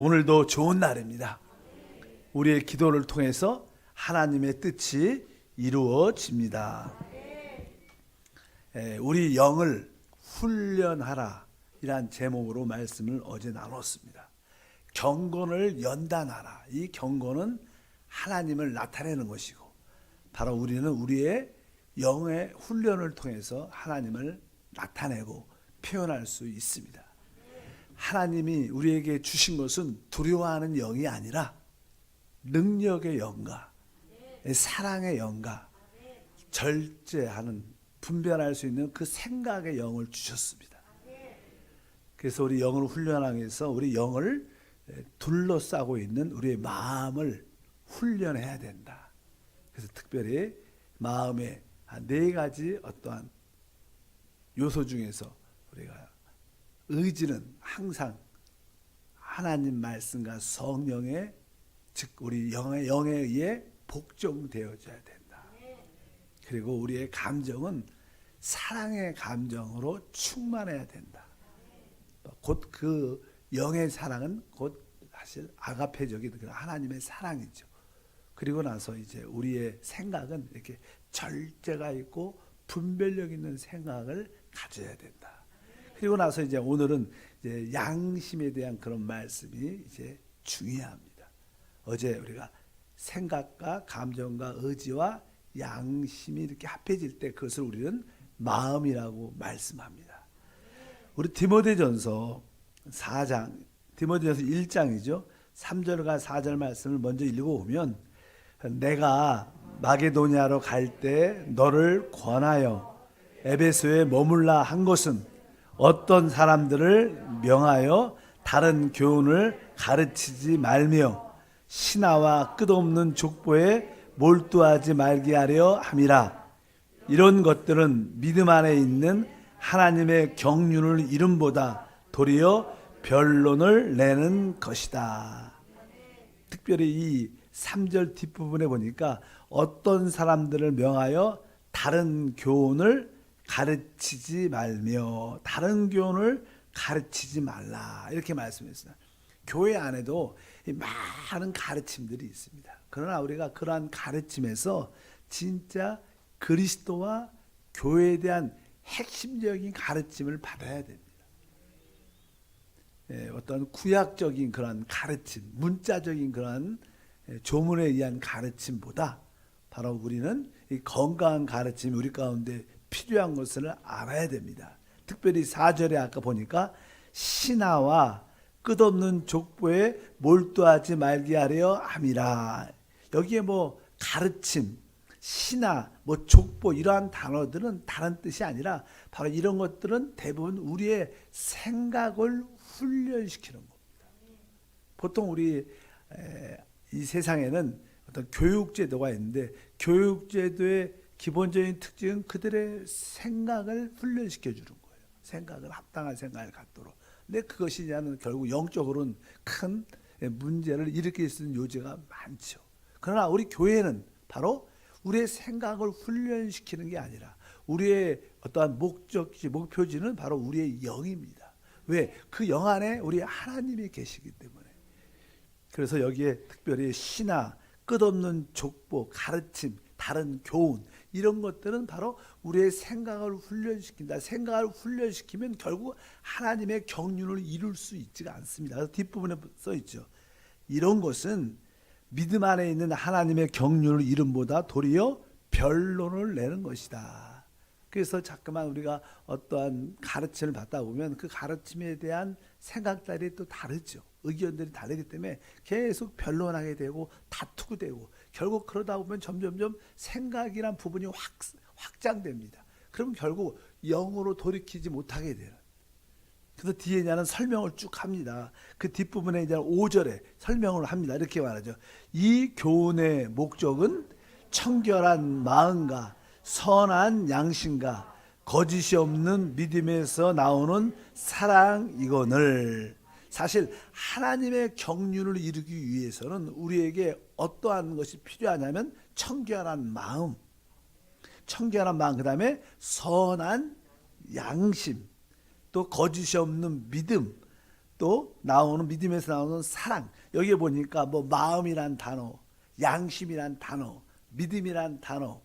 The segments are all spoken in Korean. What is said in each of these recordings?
오늘도 좋은 날입니다. 우리의 기도를 통해서 하나님의 뜻이 이루어집니다. 우리 영을 훈련하라 이란 제목으로 말씀을 어제 나눴습니다. 경건을 연단하라. 이 경건은 하나님을 나타내는 것이고 바로 우리는 우리의 영의 훈련을 통해서 하나님을 나타내고 표현할 수 있습니다. 하나님이 우리에게 주신 것은 두려워하는 영이 아니라 능력의 영과 사랑의 영과 절제하는 분별할 수 있는 그 생각의 영을 주셨습니다. 그래서 우리 영을 훈련하기 위해서 우리 영을 둘러싸고 있는 우리의 마음을 훈련해야 된다. 그래서 특별히 마음의 한 4가지 어떠한 요소 중에서 우리가 의지는 항상 하나님 말씀과 성령의 즉 우리 영에 의해 복종되어져야 된다. 그리고 우리의 감정은 사랑의 감정으로 충만해야 된다. 곧 그 영의 사랑은 곧 사실 아가페적인 그런 하나님의 사랑이죠. 그리고 나서 이제 우리의 생각은 이렇게 절제가 있고 분별력 있는 생각을 가져야 된다. 그리고 나서 이제 오늘은 이제 양심에 대한 그런 말씀이 이제 중요합니다. 어제 우리가 생각과 감정과 의지와 양심이 이렇게 합해질 때 그것을 우리는 마음이라고 말씀합니다. 우리 디모데전서 4장, 디모데전서 1장이죠. 3절과 4절 말씀을 먼저 읽어보면 내가 마게도냐로 갈 때 너를 권하여 에베소에 머물라 한 것은 어떤 사람들을 명하여 다른 교훈을 가르치지 말며 신하와 끝없는 족보에 몰두하지 말게 하려 함이라. 이런 것들은 믿음 안에 있는 하나님의 경륜을 이름보다 도리어 변론을 내는 것이다. 특별히 이 3절 뒷부분에 보니까 어떤 사람들을 명하여 다른 교훈을 가르치지 말며 다른 교훈을 가르치지 말라 이렇게 말씀했어요. 교회 안에도 많은 가르침들이 있습니다. 그러나 우리가 그러한 가르침에서 진짜 그리스도와 교회에 대한 핵심적인 가르침을 받아야 됩니다. 어떤 구약적인 그런 가르침, 문자적인 그런 조문에 의한 가르침보다 바로 우리는 이 건강한 가르침이 우리 가운데 필요한 것을 알아야 됩니다. 특별히 4절에 아까 보니까 신하와 끝없는 족보에 몰두하지 말게 하려 함이라. 여기에 뭐 가르침, 신하, 뭐 족보 이러한 단어들은 다른 뜻이 아니라 바로 이런 것들은 대부분 우리의 생각을 훈련시키는 겁니다. 보통 우리 이 세상에는 어떤 교육제도가 있는데 교육제도의 기본적인 특징은 그들의 생각을 훈련시켜 주는 거예요. 생각을 합당한 생각을 갖도록. 근데 그것이 결국 영적으로는 큰 문제를 일으킬 수 있는 요지가 많죠. 그러나 우리 교회는 바로 우리의 생각을 훈련시키는 게 아니라 우리의 어떠한 목적지, 목표지는 바로 우리의 영입니다. 왜? 그 영 안에 우리 하나님이 계시기 때문에. 그래서 여기에 특별히 신화, 끝없는 족보, 가르침, 다른 교훈 이런 것들은 바로 우리의 생각을 훈련시킨다. 생각을 훈련시키면 결국 하나님의 경륜을 이룰 수 있지가 않습니다. 그래서 뒷부분에 써 있죠. 이런 것은 믿음 안에 있는 하나님의 경륜을 이름보다 도리어 변론을 내는 것이다. 그래서 자꾸만 우리가 어떠한 가르침을 받다 보면 그 가르침에 대한 생각들이 또 다르죠. 의견들이 다르기 때문에 계속 변론하게 되고 다투게 되고 결국 그러다 보면 점점점 생각이란 부분이 확장됩니다. 그럼 결국 영으로 돌이키지 못하게 되는. 그래서 뒤에 이제는 설명을 쭉 합니다. 그 뒷부분에 이제 5절에 설명을 합니다. 이렇게 말하죠. 이 교훈의 목적은 청결한 마음과 선한 양심과 거짓이 없는 믿음에서 나오는 사랑이거늘. 사실 하나님의 경륜을 이루기 위해서는 우리에게 어떠한 것이 필요하냐면 청결한 마음, 그 다음에 선한 양심, 또 거짓이 없는 믿음, 또 나오는 믿음에서 나오는 사랑. 여기에 보니까 뭐 마음이란 단어, 양심이란 단어, 믿음이란 단어,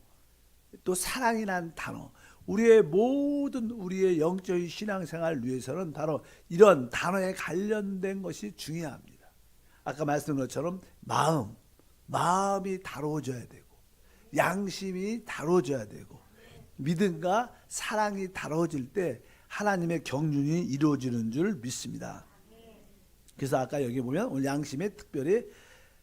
또 사랑이란 단어. 우리의 모든 우리의 영적인 신앙생활을 위해서는 바로 이런 단어에 관련된 것이 중요합니다. 아까 말씀드린 것처럼 마음이 다루어져야 되고, 양심이 다루어져야 되고, 믿음과 사랑이 다루어질 때 하나님의 경륜이 이루어지는 줄 믿습니다. 그래서 아까 여기 보면 오늘 양심에 특별히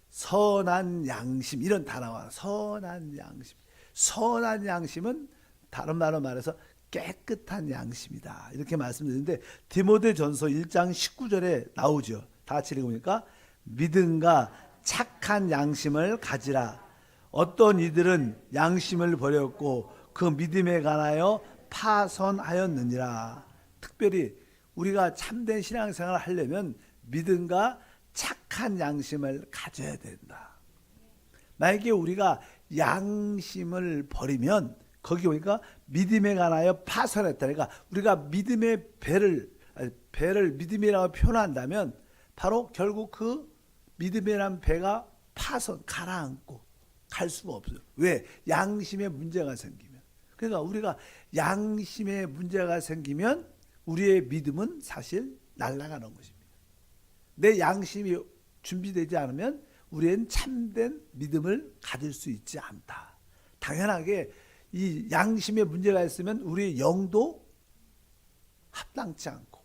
선한 양심, 이런 단어가 선한 양심. 선한 양심은 다른 말로 말해서 깨끗한 양심이다, 이렇게 말씀드리는데 디모데전서 1장 19절에 나오죠. 다 같이 읽어보니까 믿음과 착한 양심을 가지라. 어떤 이들은 양심을 버렸고 그 믿음에 관하여 파선하였느니라. 특별히 우리가 참된 신앙생활을 하려면 믿음과 착한 양심을 가져야 된다. 만약에 우리가 양심을 버리면 거기 보니까 믿음에 관하여 파선했다. 그러니까 우리가 믿음의 배를 믿음이라고 표현한다면 바로 결국 그 믿음이란 배가 가라앉고 갈 수가 없어요. 왜? 양심에 문제가 생기면. 그러니까 우리가 양심에 문제가 생기면 우리의 믿음은 사실 날아가는 것입니다. 내 양심이 준비되지 않으면 우리는 참된 믿음을 가질 수 있지 않다. 당연하게 이 양심에 문제가 있으면 우리의 영도 합당치 않고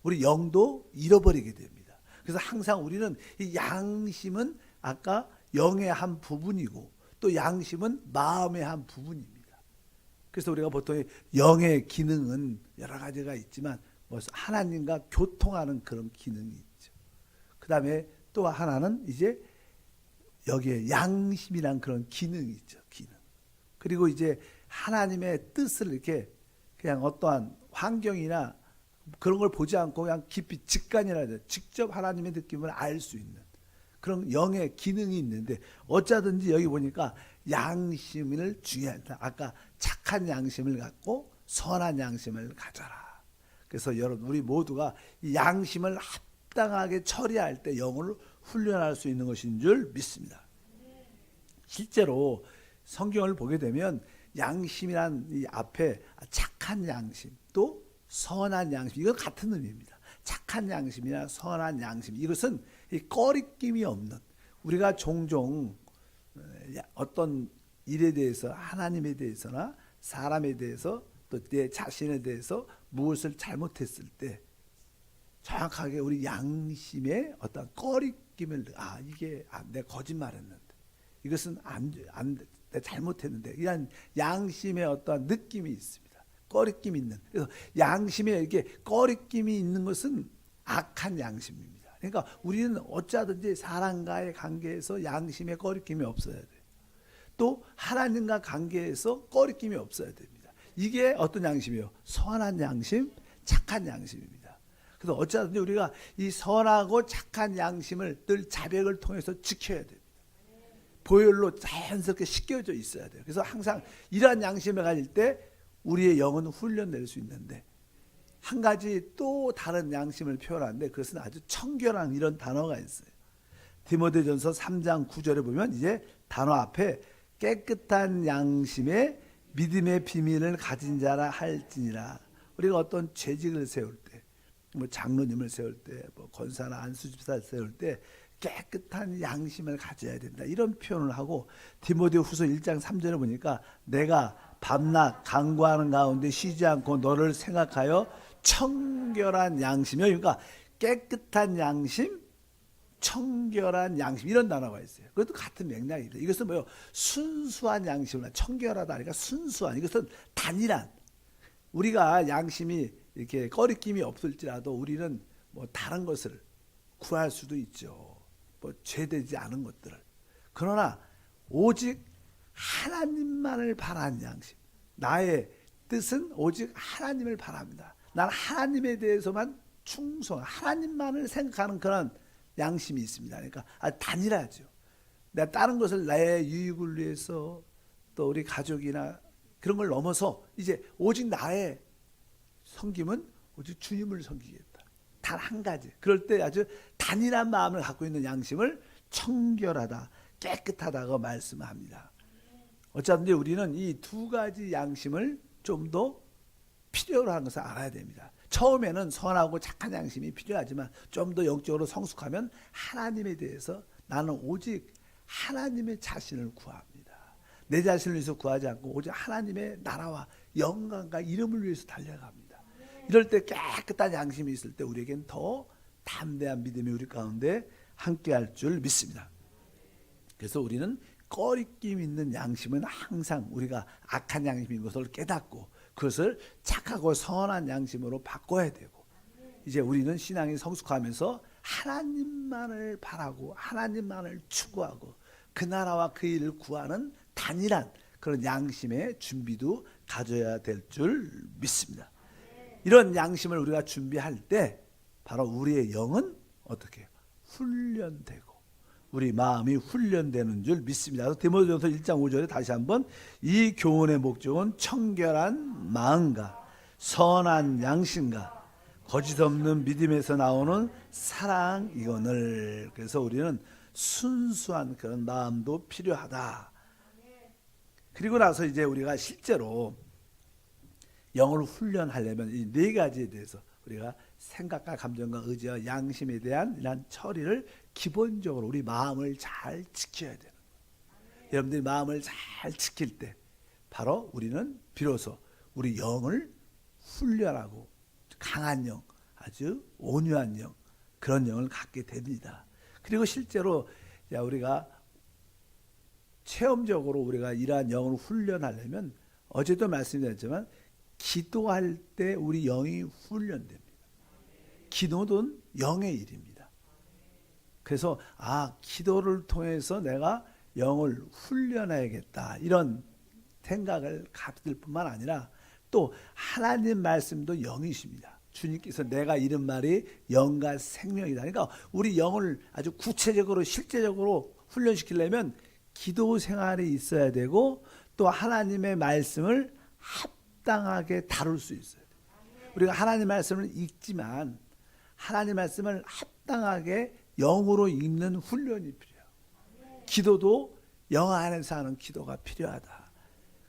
우리 영도 잃어버리게 됩니다. 그래서 항상 우리는 이 양심은 아까 영의 한 부분이고 또 양심은 마음의 한 부분입니다. 그래서 우리가 보통 영의 기능은 여러 가지가 있지만 하나님과 교통하는 그런 기능이 있죠. 그 다음에 또 하나는 이제 여기에 양심이란 그런 기능이 있죠. 기능. 그리고 이제 하나님의 뜻을 이렇게 그냥 어떠한 환경이나 그런 걸 보지 않고 그냥 깊이 직관이라 직접 하나님의 느낌을 알 수 있는 그런 영의 기능이 있는데 어쩌든지 여기 보니까 양심을 중요하다. 아까 착한 양심을 갖고 선한 양심을 가져라. 그래서 여러분 우리 모두가 이 양심을 합당하게 처리할 때 영을 훈련할 수 있는 것인 줄 믿습니다. 실제로 성경을 보게 되면 양심이란 이 앞에 착한 양심 또 선한 양심 이건 같은 의미입니다. 착한 양심이나 선한 양심 이것은 이 꺼리낌이 없는 우리가 종종 어떤 일에 대해서 하나님에 대해서나 사람에 대해서 또 내 자신에 대해서 무엇을 잘못했을 때 정확하게 우리 양심에 어떤 꺼리낌을 이게 내가 거짓말했는데 이것은 내가 잘못했는데 이런 양심의 어떤 느낌이 있습니다. 꺼리낌이 있는. 그래서 양심에 이렇게 꺼리낌이 있는 것은 악한 양심입니다. 그러니까 우리는 어쩌든지 사람과의 관계에서 양심에 꺼리낌이 없어야 돼요. 또 하나님과 관계에서 꺼리낌이 없어야 됩니다. 이게 어떤 양심이에요? 선한 양심, 착한 양심입니다. 그래서 어쩌든지 우리가 이 선하고 착한 양심을 늘 자백을 통해서 지켜야 됩니다. 보혈로 자연스럽게 씻겨져 있어야 돼요. 그래서 항상 이러한 양심을 가질 때 우리의 영은 훈련될 수 있는데 한 가지 또 다른 양심을 표현하는데 그것은 아주 청결한 이런 단어가 있어요. 디모데전서 3장 9절에 보면 이제 단어 앞에 깨끗한 양심에 믿음의 비밀을 가진 자라 할지니라. 우리가 어떤 재직을 세울 때, 뭐 장로님을 세울 때, 뭐 권사나 안수집사를 세울 때 깨끗한 양심을 가져야 된다. 이런 표현을 하고 디모데후서 1장 3절에 보니까 내가 밤낮 간구하는 가운데 쉬지 않고 너를 생각하여 청결한 양심이요. 그러니까 깨끗한 양심, 청결한 양심 이런 단어가 있어요. 그것도 같은 맥락이다. 이것은 뭐요? 순수한 양심이나 청결하다. 그러니까 순수한 이것은 단일한 우리가 양심이 이렇게 꺼리낌이 없을지라도 우리는 뭐 다른 것을 구할 수도 있죠. 뭐 죄되지 않은 것들을. 그러나 오직 하나님만을 바라는 양심. 나의 뜻은 오직 하나님을 바랍니다. 난 하나님에 대해서만 하나님만을 생각하는 그런 양심이 있습니다. 그러니까 단일하죠. 내가 다른 것을 나의 유익을 위해서 또 우리 가족이나 그런 걸 넘어서 이제 오직 나의 섬김은 오직 주님을 섬기겠다. 단 한 가지. 그럴 때 아주 단일한 마음을 갖고 있는 양심을 청결하다, 깨끗하다고 말씀합니다. 어차피 우리는 이 두 가지 양심을 좀 더 필요로 하는 것을 알아야 됩니다. 처음에는 선하고 착한 양심이 필요하지만 좀 더 영적으로 성숙하면 하나님에 대해서 나는 오직 하나님의 자신을 구합니다. 내 자신을 위해서 구하지 않고 오직 하나님의 나라와 영광과 이름을 위해서 달려갑니다. 이럴 때 깨끗한 양심이 있을 때 우리에겐 더 담대한 믿음이 우리 가운데 함께할 줄 믿습니다. 그래서 우리는 꺼리낌 있는 양심은 항상 우리가 악한 양심인 것을 깨닫고 그것을 착하고 선한 양심으로 바꿔야 되고, 이제 우리는 신앙이 성숙하면서 하나님만을 바라고 하나님만을 추구하고 그 나라와 그 일을 구하는 단일한 그런 양심의 준비도 가져야 될 줄 믿습니다. 이런 양심을 우리가 준비할 때 바로 우리의 영은 어떻게 훈련되고 우리 마음이 훈련되는 줄 믿습니다. 그래서 디모데전서 1장 5절에 다시 한번 이 교훈의 목적은 청결한 마음과 선한 양심과 거짓 없는 믿음에서 나오는 사랑이거늘. 그래서 우리는 순수한 그런 마음도 필요하다. 그리고 나서 이제 우리가 실제로 영을 훈련하려면 이 네 가지에 대해서 우리가 생각과 감정과 의지와 양심에 대한 이런 처리를 기본적으로 우리 마음을 잘 지켜야 되는 거예요. 여러분들이 마음을 잘 지킬 때 바로 우리는 비로소 우리 영을 훈련하고 강한 영, 아주 온유한 영, 그런 영을 갖게 됩니다. 그리고 실제로 우리가 체험적으로 우리가 이러한 영을 훈련하려면 어제도 말씀드렸지만 기도할 때 우리 영이 훈련됩니다. 기도는 영의 일입니다. 그래서 기도를 통해서 내가 영을 훈련해야겠다 이런 생각을 가질 뿐만 아니라 또 하나님 말씀도 영이십니다. 주님께서 내가 이런 말이 영과 생명이다. 그러니까 우리 영을 아주 구체적으로 실제적으로 훈련시키려면 기도 생활이 있어야 되고 또 하나님의 말씀을 합당하게 다룰 수 있어야 돼요. 우리가 하나님 말씀을 읽지만 하나님 말씀을 합당하게 영으로 읽는 훈련이 필요해요. 기도도 영 안에서 하는 기도가 필요하다.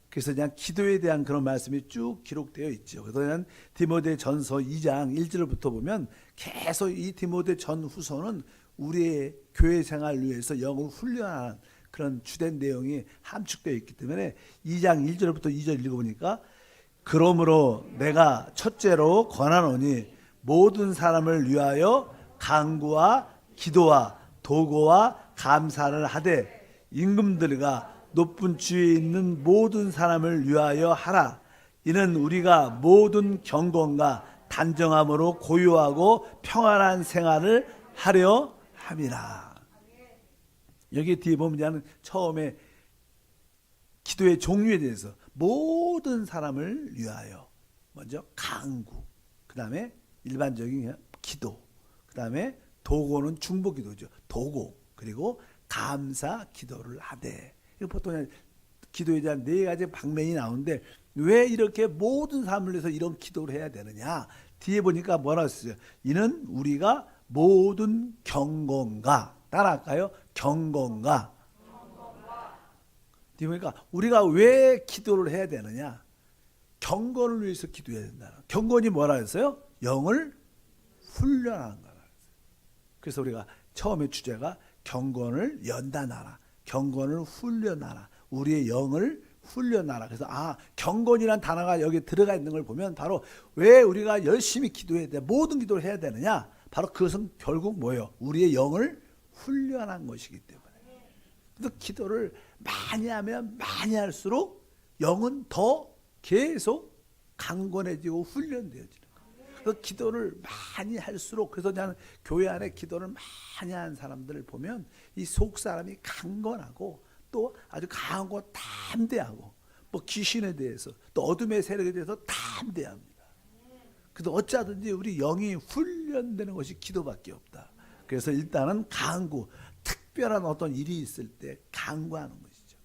그래서 그냥 기도에 대한 그런 말씀이 쭉 기록되어 있죠. 그래서 그냥 디모데전서 2장 1절부터 보면 계속 이 디모데전후서는 우리의 교회 생활을 위해서 영을 훈련하는 그런 주된 내용이 함축되어 있기 때문에 2장 1절부터 2절 읽어보니까 그러므로 내가 첫째로 권하노니 모든 사람을 위하여 간구와 기도와 도고와 감사를 하되 임금들과 높은 주위에 있는 모든 사람을 위하여 하라. 이는 우리가 모든 경건과 단정함으로 고요하고 평안한 생활을 하려 함이라. 여기 뒤에 보면 처음에 기도의 종류에 대해서 모든 사람을 위하여 먼저 간구, 그 다음에 일반적인 기도, 그 다음에 도고는 중보 기도죠. 도고, 그리고 감사 기도를 하되. 보통 기도에 대한 네 가지 방면이 나오는데 왜 이렇게 모든 사람을 위해서 이런 기도를 해야 되느냐? 뒤에 보니까 뭐라고 했어요? 이는 우리가 모든 경건과, 따라할까요? 경건과. 뒤에 보니까 우리가 왜 기도를 해야 되느냐? 경건을 위해서 기도해야 된다. 경건이 뭐라 했어요? 영을 훈련하는 거라. 그래서 우리가 처음에 주제가 경건을 연단하라. 경건을 훈련하라. 우리의 영을 훈련하라. 그래서 경건이란 단어가 여기 들어가 있는 걸 보면 바로 왜 우리가 열심히 기도해야 돼? 모든 기도를 해야 되느냐? 바로 그것은 결국 뭐예요? 우리의 영을 훈련한 것이기 때문에. 그래서 기도를 많이 하면 많이 할수록 영은 더 계속 강건해지고 훈련되어지는 거예요. 그 기도를 많이 할수록, 그래서 나는 교회 안에 기도를 많이 하는 사람들을 보면 이 속 사람이 강건하고 또 아주 강하고 담대하고 뭐 귀신에 대해서 또 어둠의 세력에 대해서 담대합니다. 그래서 어쩌든지 우리 영이 훈련되는 것이 기도밖에 없다. 그래서 일단은 간구, 특별한 어떤 일이 있을 때 간구하는 것이죠.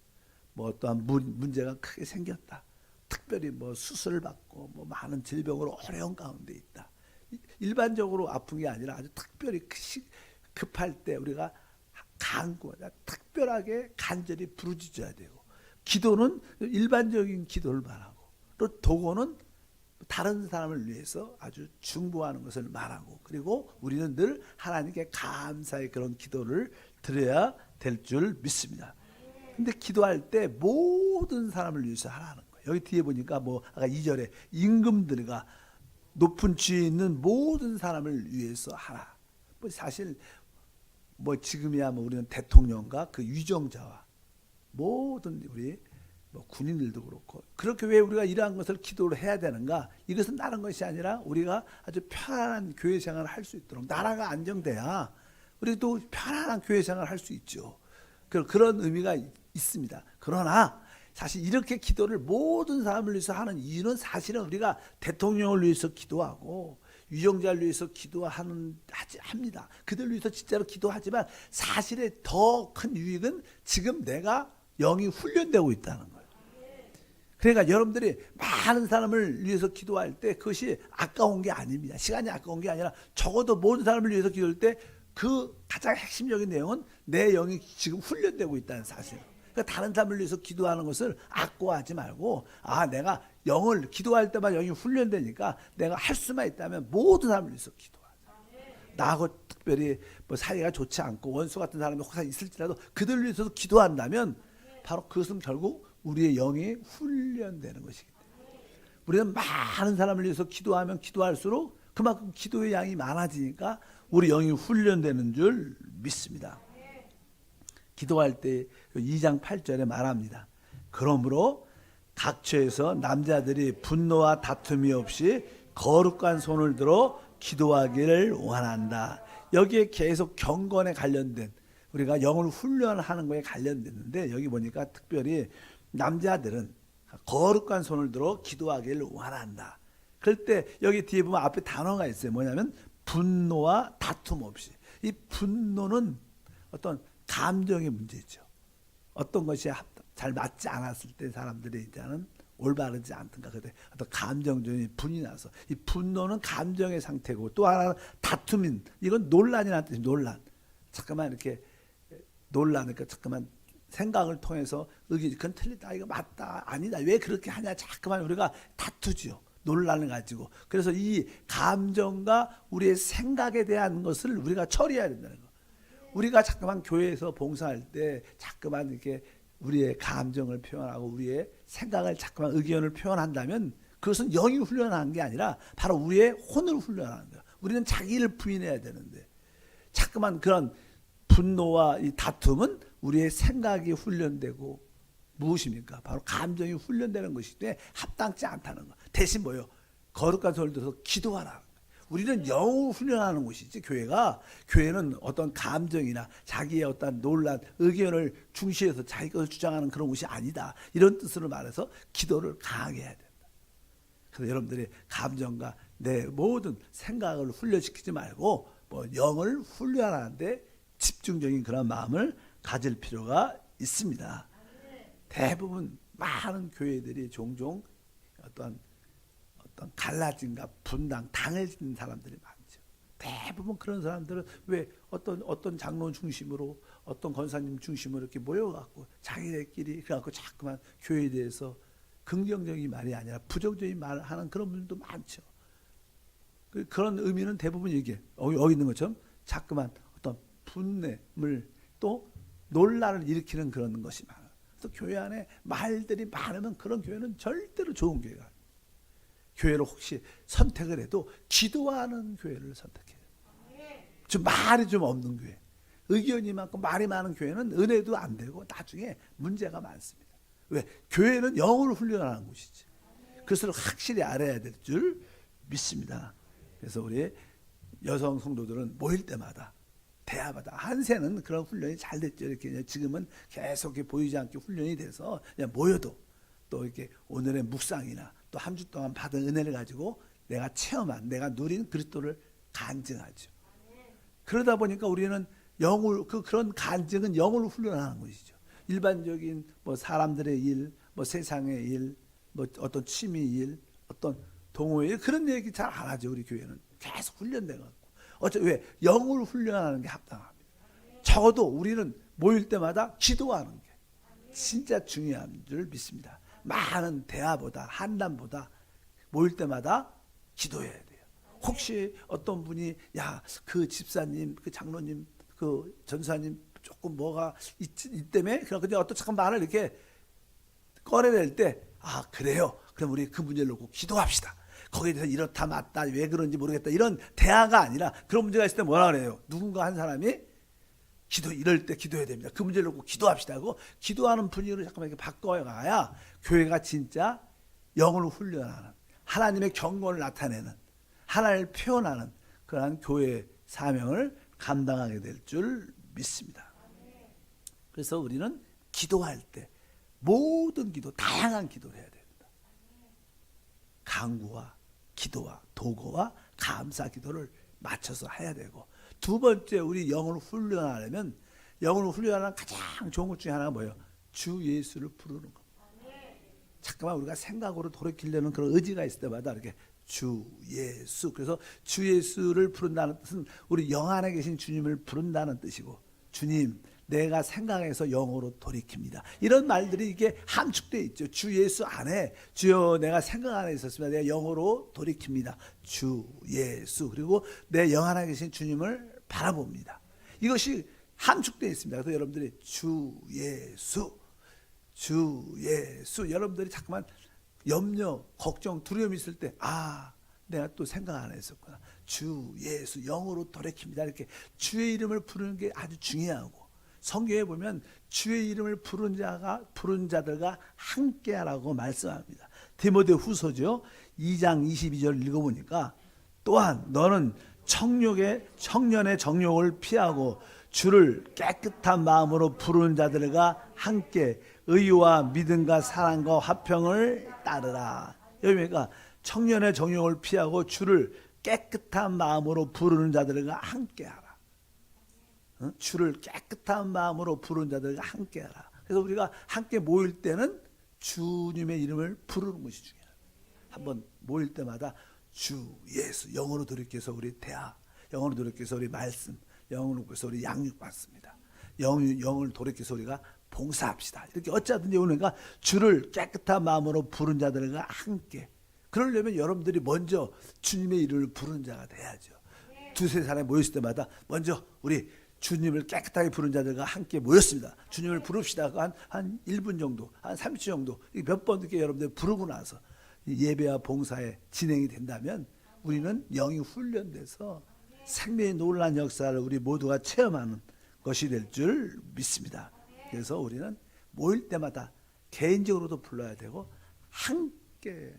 뭐 어떠한 문제가 크게 생겼다. 특별히 뭐 수술을 받고 뭐 많은 질병으로 어려운 가운데 있다. 일반적으로 아픈 게 아니라 아주 특별히 급할 때 우리가 특별하게 간절히 부르짖어야 되고, 기도는 일반적인 기도를 말하고, 또 도고는 다른 사람을 위해서 아주 중보하는 것을 말하고, 그리고 우리는 늘 하나님께 감사의 그런 기도를 드려야 될 줄 믿습니다. 근데 기도할 때 모든 사람을 위해서 하라는 거예요. 여기 뒤에 보니까 뭐 아까 2절에 임금들과 높은 지위에 있는 모든 사람을 위해서 하라. 뭐 사실 뭐 지금이야 뭐 우리는 대통령과 그 위정자와 모든 우리 뭐 군인들도 그렇고, 그렇게 왜 우리가 이러한 것을 기도를 해야 되는가? 이것은 다른 것이 아니라 우리가 아주 편안한 교회 생활을 할 수 있도록, 나라가 안정돼야 우리도 편안한 교회 생활을 할 수 있죠. 그런 의미가 있습니다. 그러나 사실 이렇게 기도를 모든 사람을 위해서 하는 이유는 사실은 우리가 대통령을 위해서 기도하고 위정자를 위해서 합니다. 그들 위해서 진짜로 기도하지만 사실의 더 큰 유익은 지금 내가 영이 훈련되고 있다는 거예요. 그러니까 여러분들이 많은 사람을 위해서 기도할 때 그것이 아까운 게 아닙니다. 시간이 아까운 게 아니라 적어도 모든 사람을 위해서 기도할 때 그 가장 핵심적인 내용은 내 영이 지금 훈련되고 있다는 사실. 그러니까 다른 사람을 위해서 기도하는 것을 아까워하지 말고, 내가 영을 기도할 때만 영이 훈련되니까 내가 할 수만 있다면 모든 사람을 위해서 기도하자. 나하고 특별히 뭐 사이가 좋지 않고 원수 같은 사람이 혹시 있을지라도 그들을 위해서도 기도한다면 바로 그것은 결국 우리의 영이 훈련되는 것이기 때문에, 우리는 많은 사람을 위해서 기도하면 기도할수록 그만큼 기도의 양이 많아지니까 우리 영이 훈련되는 줄 믿습니다. 기도할 때 2장 8절에 말합니다. 그러므로 각처에서 남자들이 분노와 다툼이 없이 거룩한 손을 들어 기도하기를 원한다. 여기에 계속 경건에 관련된, 우리가 영을 훈련하는 거에 관련됐는데, 여기 보니까 특별히 남자들은 거룩한 손을 들어 기도하기를 원한다. 그럴 때 여기 뒤에 보면 앞에 단어가 있어요. 뭐냐면 분노와 다툼 없이. 이 분노는 어떤 감정의 문제죠. 어떤 것이 잘 맞지 않았을 때 사람들이 이제는 올바르지 않든가, 그때 어떤 감정적인 분이 나서, 이 분노는 감정의 상태고, 또 하나는 다툼인, 이건 논란이라는 뜻이, 논란. 잠깐만 이렇게 논란이니까 잠깐만 생각을 통해서 그건 틀리다, 이거 맞다, 아니다, 왜 그렇게 하냐, 잠깐만 우리가 다투죠. 논란을 가지고. 그래서 이 감정과 우리의 생각에 대한 것을 우리가 처리해야 된다는 거. 우리가 자꾸만 교회에서 봉사할 때 자꾸만 이렇게 우리의 감정을 표현하고 우리의 생각을 자꾸만 의견을 표현한다면 그것은 영이 훈련하는 게 아니라 바로 우리의 혼을 훈련하는 거야. 우리는 자기를 부인해야 되는데 자꾸만 그런 분노와 이 다툼은 우리의 생각이 훈련되고, 무엇입니까? 바로 감정이 훈련되는 것이기 때문에 합당치 않다는 거. 대신 뭐요? 거룩한 손을 들어서 기도하라. 우리는 영을 훈련하는 곳이지, 교회는 어떤 감정이나 자기의 어떤 논란, 의견을 중시해서 자기 것을 주장하는 그런 곳이 아니다. 이런 뜻으로 말해서 기도를 강하게 해야 된다. 그래서 여러분들이 감정과 내 모든 생각을 훈련시키지 말고 영을 훈련하는데 집중적인 그런 마음을 가질 필요가 있습니다. 대부분 많은 교회들이 종종 어떤 갈라짐과 분당, 당해진 사람들이 많죠. 대부분 그런 사람들은 왜 어떤 장로 중심으로, 어떤 권사님 중심으로 이렇게 모여갖고 자기들끼리 그래갖고 자꾸만 교회에 대해서 긍정적인 말이 아니라 부정적인 말을 하는 그런 분들도 많죠. 그런 의미는 대부분 이게 여기 있는 것처럼 자꾸만 어떤 분냄을 또 논란을 일으키는 그런 것이 많아요. 또 교회 안에 말들이 많으면 그런 교회는 절대로 좋은 교회가 아니에요. 교회를 혹시 선택을 해도 기도하는 교회를 선택해요. 좀 말이 좀 없는 교회, 의견이 많고 말이 많은 교회는 은혜도 안 되고 나중에 문제가 많습니다. 왜? 교회는 영을 훈련하는 곳이지. 그것을 확실히 알아야 될 줄 믿습니다. 그래서 우리 여성 성도들은 모일 때마다 대화마다, 한세는 그런 훈련이 잘 됐죠. 이렇게 지금은 계속 보이지 않게 훈련이 돼서 그냥 모여도 또 이렇게 오늘의 묵상이나 또 한 주 동안 받은 은혜를 가지고 내가 체험한, 내가 누린 그리스도를 간증하죠. 그러다 보니까 우리는 그런 간증은 영을 훈련하는 것이죠. 일반적인 사람들의 일, 세상의 일, 어떤 취미 일, 어떤 동호회 일, 그런 얘기 잘 안 하죠. 우리 교회는 계속 훈련돼 갖고 왜 영을 훈련하는 게 합당합니다. 적어도 우리는 모일 때마다 기도하는 게 진짜 중요한 줄 믿습니다. 많은 대화보다 한담보다 모일 때마다 기도해야 돼요. 혹시 어떤 분이 야, 그 집사님, 그 장로님, 그 전사님 조금 뭐가 있다며 그냥 어떤 잠깐 말을 이렇게 꺼내낼 때 아, 그래요. 그럼 우리 그 문제를 놓고 기도합시다. 거기에 대해서 이렇다 맞다 왜 그런지 모르겠다 이런 대화가 아니라 그런 문제가 있을 때 뭐라 그래요? 누군가 한 사람이 이럴 때 기도해야 됩니다. 그 문제를 놓고 기도합시다 하고 기도하는 분위기를 잠깐만 이렇게 바꿔가야 교회가 진짜 영을 훈련하는 하나님의 경건을 나타내는 하나님을 표현하는 그러한 교회의 사명을 감당하게 될 줄 믿습니다. 그래서 우리는 기도할 때 모든 기도, 다양한 기도를 해야 됩니다. 간구와 기도와 도구와 감사 기도를 맞춰서 해야 되고 두 번째 우리 영을 훈련하려면 영을 훈련하는 가장 좋은 것 중에 하나가 뭐예요? 주 예수를 부르는 겁니다. 잠깐만 우리가 생각으로 돌이키려는 그런 의지가 있을 때마다 이렇게 주 예수 그래서 주 예수를 부른다는 뜻은 우리 영 안에 계신 주님을 부른다는 뜻이고 주님 내가 생각해서 영으로 돌이킵니다. 이런 말들이 이게 함축되어 있죠. 주 예수 안에 주여 내가 생각 안에 있었으면 내가 영으로 돌이킵니다. 주 예수 그리고 내 영 안에 계신 주님을 바라봅니다. 이것이 함축되어 있습니다. 그래서 여러분들이 주 예수 여러분들이 자꾸만 염려, 걱정, 두려움이 있을 때 아 내가 또 생각 안 했었구나. 주 예수 영으로 돌이킵니다. 이렇게 주의 이름을 부르는 게 아주 중요하고 성경에 보면 주의 이름을 부른 자들과 함께하라고 말씀합니다. 디모데 후서죠 2장 22절 읽어보니까 또한 너는 청년의 정욕을 피하고 주를 깨끗한 마음으로 부르는 자들과 함께 의와 믿음과 사랑과 화평을 따르라. 여기니까 청년의 정욕을 피하고 주를 깨끗한 마음으로 부르는 자들과 함께하라. 주를 깨끗한 마음으로 부르는 자들과 함께하라. 그래서 우리가 함께 모일 때는 주님의 이름을 부르는 것이 중요해요. 한번 모일 때마다 주 예수 영으로 돌이켜서 우리 대화, 영으로 돌이켜서 우리 말씀, 영으로 돌이켜서 우리 양육 받습니다. 영을 돌이켜서 우리가 봉사합시다. 이렇게 어찌하든지 우리가 주를 깨끗한 마음으로 부른 자들과 함께 그러려면 여러분들이 먼저 주님의 이름을 부르는 자가 돼야죠. 두세 사람이 모였을 때마다 먼저 우리 주님을 깨끗하게 부른 자들과 함께 모였습니다. 주님을 부릅시다. 한 1분 정도, 한 30초 정도 몇 번 이렇게 여러분들 부르고 나서 예배와 봉사에 진행이 된다면 우리는 영이 훈련돼서 생명의 놀라운 역사를 우리 모두가 체험하는 것이 될 줄 믿습니다. 그래서 우리는 모일 때마다 개인적으로도 불러야 되고 함께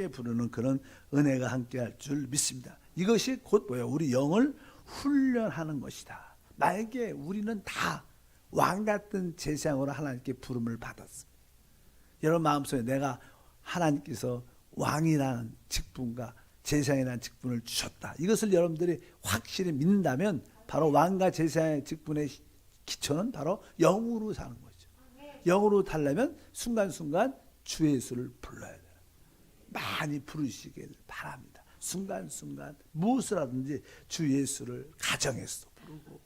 부르는 그런 은혜가 함께 할 줄 믿습니다. 이것이 곧 뭐예요? 우리 영을 훈련하는 것이다. 만약에 우리는 다 왕같은 제사장으로 하나님께 부름을 받았습니다. 여러분 마음속에 내가 하나님께서 왕이라는 직분과 제사장이라는 직분을 주셨다. 이것을 여러분들이 확실히 믿는다면 바로 왕과 제사장의 직분의 기초는 바로 영으로 사는 거죠. 영으로 살려면 순간순간 주 예수를 불러야 돼요. 많이 부르시길 바랍니다. 순간순간 무엇을 하든지 주 예수를 가정에서도 부르고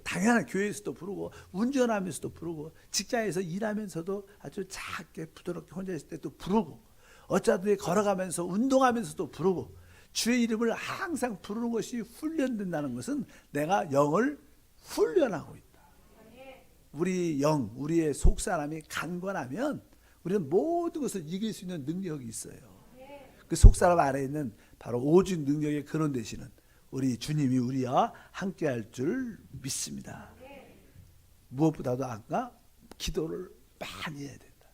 당연한 교회에서도 부르고 운전하면서도 부르고 직장에서 일하면서도 아주 작게 부드럽게 혼자 있을 때도 부르고 어쩌든지 걸어가면서 운동하면서도 부르고 주의 이름을 항상 부르는 것이 훈련된다는 것은 내가 영을 훈련하고 있다. 우리 영, 우리의 속사람이 간건하면 우리는 모든 것을 이길 수 있는 능력이 있어요. 그 속사람 아래에 있는 바로 오직 능력의 근원 되시는 우리 주님이 우리와 함께할 줄 믿습니다. 무엇보다도 아까 기도를 많이 해야 된다.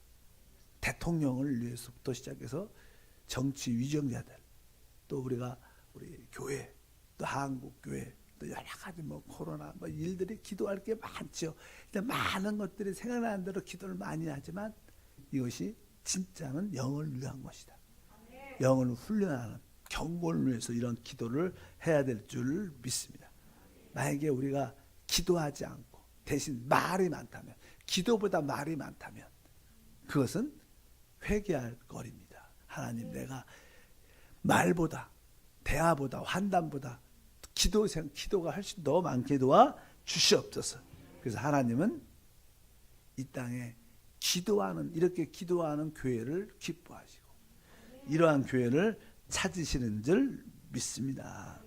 대통령을 위해서부터 시작해서 정치 위정자들, 또 우리 교회, 또 한국 교회, 또 여러 가지 코로나 일들이 기도할 게 많죠. 많은 것들이 생각나는 대로 기도를 많이 하지만 이것이 진짜는 영을 위한 것이다. 영을 훈련하는 경건을 위해서 이런 기도를 해야 될 줄 믿습니다. 만약에 우리가 기도하지 않고 대신 말이 많다면, 기도보다 말이 많다면 그것은 회개할 거리입니다. 하나님, 내가 말보다 대화보다 환담보다 기도가 훨씬 더 많게 도와 주시옵소서. 그래서 하나님은 이 땅에 이렇게 기도하는 교회를 기뻐하시고 이러한 교회를 찾으시는 줄 믿습니다.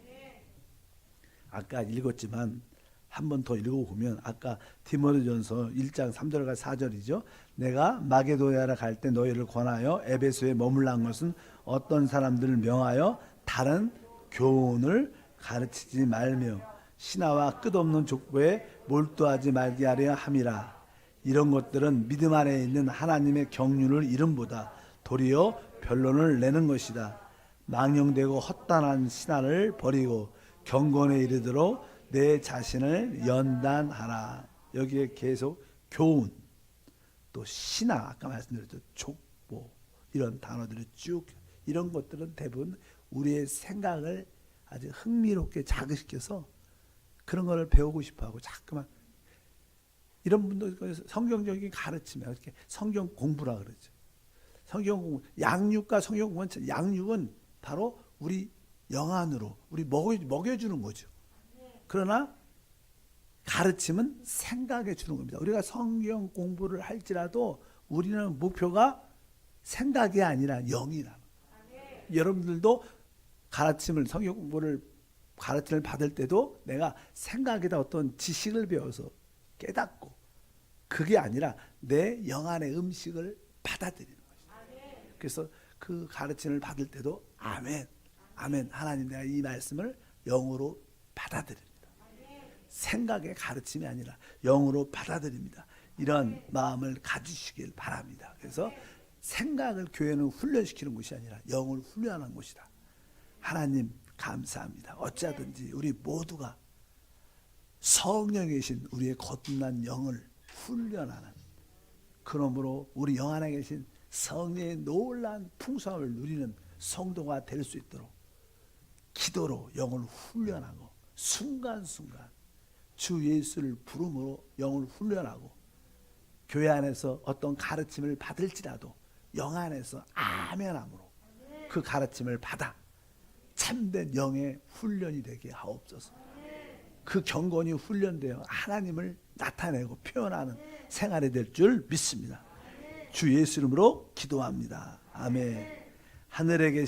아까 읽었지만 한 번 더 읽어보면 아까 디모데전서 1장 3절과 4절이죠. 내가 마게도냐로 갈 때 너희를 권하여 에베소에 머물란 것은 어떤 사람들을 명하여 다른 교훈을 가르치지 말며 신하와 끝없는 족보에 몰두하지 말게 하려 함이라. 이런 것들은 믿음 안에 있는 하나님의 경륜을 잃음보다 도리어 변론을 내는 것이다. 망령되고 헛단한 신하를 버리고 경건에 이르도록 내 자신을 연단하라. 여기에 계속 교훈, 또 신하, 아까 말씀드렸죠, 족보, 이런 단어들이 쭉, 이런 것들은 대부분 우리의 생각을 아주 흥미롭게 자극시켜서 그런 걸 배우고 싶어하고 자꾸만 이런 분들 성경적인 가르침에 이렇게 성경 공부라 그러죠. 성경 공부, 양육과 성경 공부는, 양육은 바로 우리 영안으로 우리 먹여주는 거죠. 그러나 가르침은 생각해 주는 겁니다. 우리가 성경 공부를 할지라도 우리는 목표가 생각이 아니라 영이라는 거예요. 여러분들도 성경 공부를 가르침을 받을 때도 내가 생각에다 어떤 지식을 배워서 깨닫고 그게 아니라 내 영안의 음식을 받아들이는 것이죠. 그래서 그 가르침을 받을 때도 아멘, 아멘, 하나님 내가 이 말씀을 영으로 받아들입니다. 생각의 가르침이 아니라 영으로 받아들입니다. 이런 마음을 가지시길 바랍니다. 그래서 생각을 교회는 훈련시키는 것이 아니라 영을 훈련하는 것이다. 하나님 감사합니다. 어찌하든지 우리 모두가 성령에 계신 우리의 거듭난 영을 훈련하는, 그러므로 우리 영 안에 계신 성령의 놀라운 풍성함을 누리는 성도가 될 수 있도록 기도로 영을 훈련하고 순간순간 주 예수를 부름으로 영을 훈련하고 교회 안에서 어떤 가르침을 받을지라도 영 안에서 아멘함으로 그 가르침을 받아 참된 영의 훈련이 되게 하옵소서. 그 경건이 훈련되어 하나님을 나타내고 표현하는 생활이 될 줄 믿습니다. 주 예수 이름으로 기도합니다. 아멘. 하늘에 계신